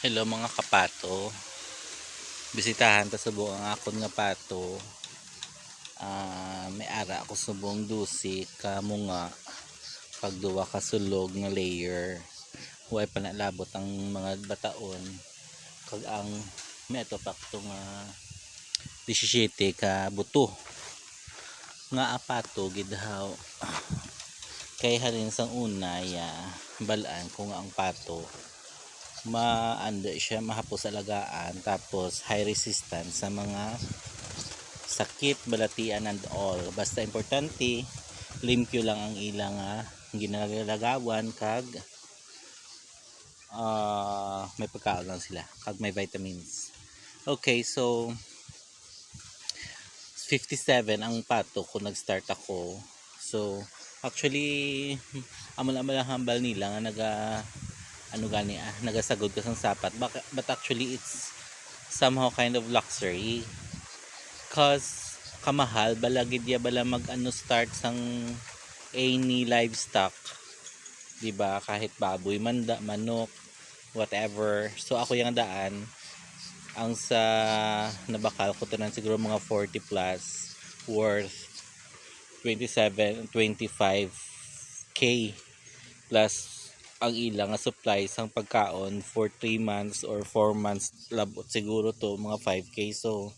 Hello mga kapato. Bisitahan ta sa buong akon nga pato. May ara ako sa buong dusi kamo nga pagduwa ka sulog nga layer. Huwag pa nalabot ang mga bataon. Kag ang may ato pakto nga 17 ka buto. Nga apato gidhaw. Kay halin sang una ya balaan ko nga ang pato maanda siya mahapos alagaan tapos high resistance sa mga sakit balatian and all basta importante limpyo lang ang ilang ginalagawan kag may pagkaon lang sila kag may vitamins. Okay, so 57 ang pato ko nag-start ako. So actually amo lang hambal nila nga nagasagod ka sang sapat but actually it's somehow kind of luxury cause kamahal balagid ya bala mag start sang any livestock, di ba, kahit baboy manda manok whatever. So ako yung daan ang sa nabakal ko tanan siguro mga 40 plus worth 25k plus ang ilang supply sang pagkaon for 3 months or 4 months labot siguro to mga 5k. So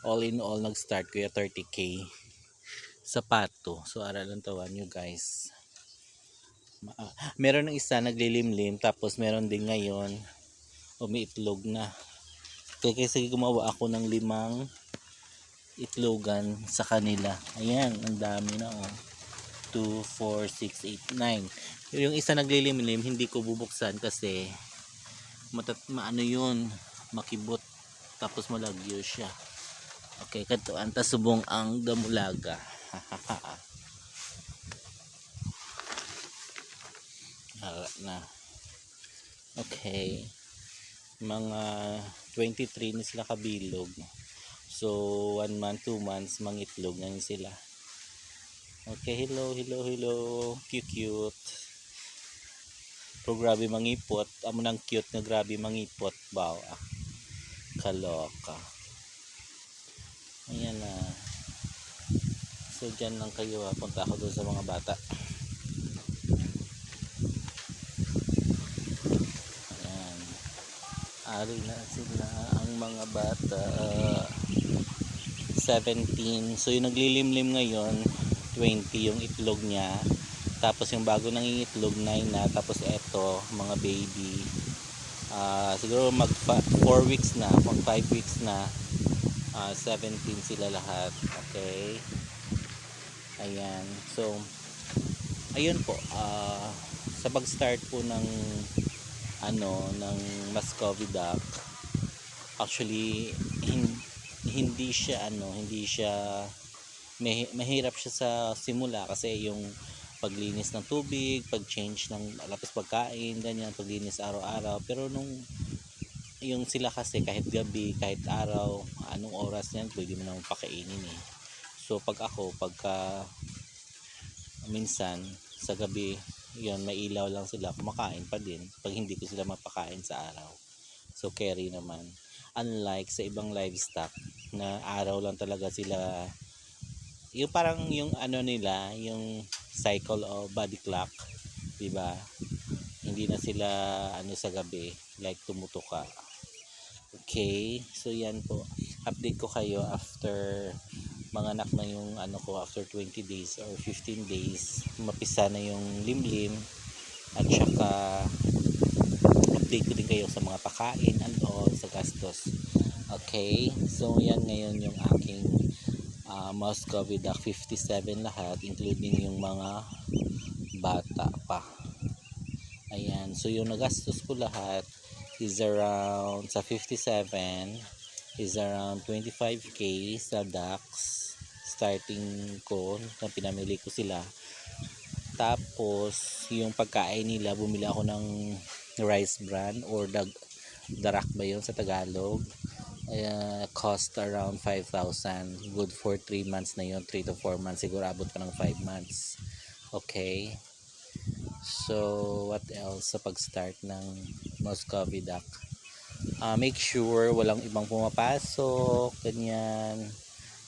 all in all nag-start ko ya 30k sa pato. So aralan tawan nyo guys. Meron ng isa naglilimlim tapos meron din ngayon umiitlog na. Kaya sige gumawa ako ng 5 itlogan sa kanila. Ayan, ang dami na 2, 4, 6, 8, 9. Yung isa naglilimlim hindi ko bubuksan kasi maano yun, makibot tapos malagyo siya. Okay, kato anta subong ang damulaga. Na. Okay. Mga 23 na sila kabilog. So 1 month, 2 months mangitlog na sila. Okay, hello. Cute. Pero grabe mangipot. Amo nang cute na grabe mangipot. Wow. Kaloka. Ayan na. So dyan lang kayo punta ako doon sa mga bata. Ayan. Ari na sila ang mga bata. 17. So yung naglilimlim ngayon 20 yung itlog niya. Tapos yung bago nangingitlog 9 na. Tapos eto mga baby siguro mag 4 weeks na, mag 5 weeks na. 17 sila lahat. Okay, ayan. So ayun po, sa pag start po ng ng Muscovy duck, actually hindi siya mahirap siya sa simula kasi yung paglinis ng tubig, pag-change ng lapis pagkain, ganyan, paglinis araw-araw. Pero nung yung sila kasi kahit gabi, kahit araw, anong oras yan, pwede mo naman pakainin eh. So pagka minsan sa gabi, yun, may ilaw lang sila, kumakain pa din pag hindi ko sila mapakain sa araw. So carry naman. Unlike sa ibang livestock na araw lang talaga sila, yung parang yung nila, yung cycle o body clock, di ba? Hindi na sila sa gabi, like tumutuka. Okay, so yan po. Update ko kayo after mga anak na yung ko after 20 days or 15 days. Mapisa na yung limlim at saka update ko din kayo sa mga pakain and all sa gastos. Okay, so yan ngayon yung aking Muscovy duck 57 lahat including yung mga bata pa. Ayan, so yung nagastos ko lahat is around sa 57 is around 25k sa ducks starting ko na pinamili ko sila. Tapos yung pagkain nila bumili ako ng rice bran or darak ba yun sa Tagalog. Cost around 5,000, good for 3 months na yun, 3 to 4 months, siguro abot pa ng 5 months. Okay, so what else sa pag start ng Muscovy duck? make sure walang ibang pumapasok, ganyan.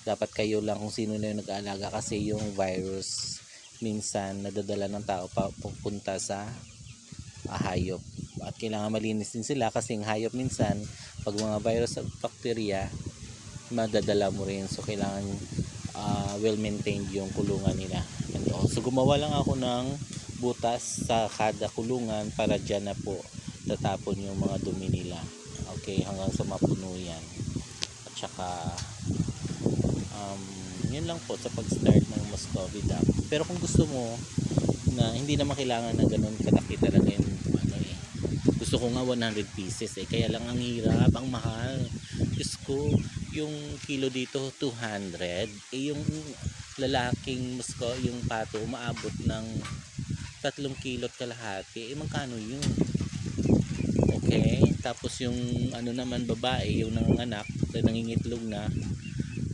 Dapat kayo lang kung sino na yung nag-aalaga kasi yung virus minsan nadadala ng tao pupunta sa hayop. At kailangan malinis din sila kasi yung hayop minsan pag mga virus at bacteria madadala mo rin. So kailangan well maintained yung kulungan nila. So gumawa lang ako ng butas sa kada kulungan para dyan na po tatapon yung mga dumi nila. Okay, hanggang sa mapuno yan. At saka yun lang po sa pag-start ng Muscovy Duck. Pero kung gusto mo na hindi naman kailangan na ganun kalaki talaga yung gusto ko nga 100 pieces kaya lang ang hirap, ang mahal. Diyos ko, yung kilo dito 200, yung lalaking yung pato umaabot ng 3 kilot kalahati, magkano yun? Okay, tapos yung ano naman babae, yung nanganganak, nangingitlog na,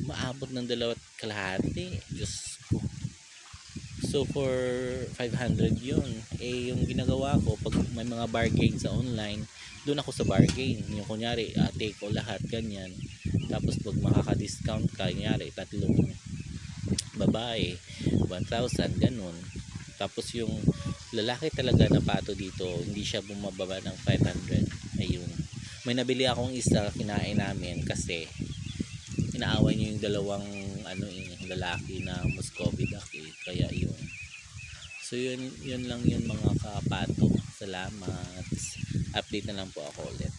maabot ng 2 kalahati. Diyos ko. So for 500 yun. Yung ginagawa ko pag may mga bargain sa online, doon ako sa bargain. Yung kunyari, take ko lahat ganyan. Tapos pag makaka-discount ka, kunyari 3 babae, 1,000 ganun. Tapos yung lalaki talaga na pato dito, hindi siya bumababa ng 500. Ayun. May nabili akong isa, kinain namin kasi inaaway niyo yung dalawang lalaki na Muscovy Duck kaya yun. So yun lang yun mga kapato. Salamat. Update na lang po ako ulit.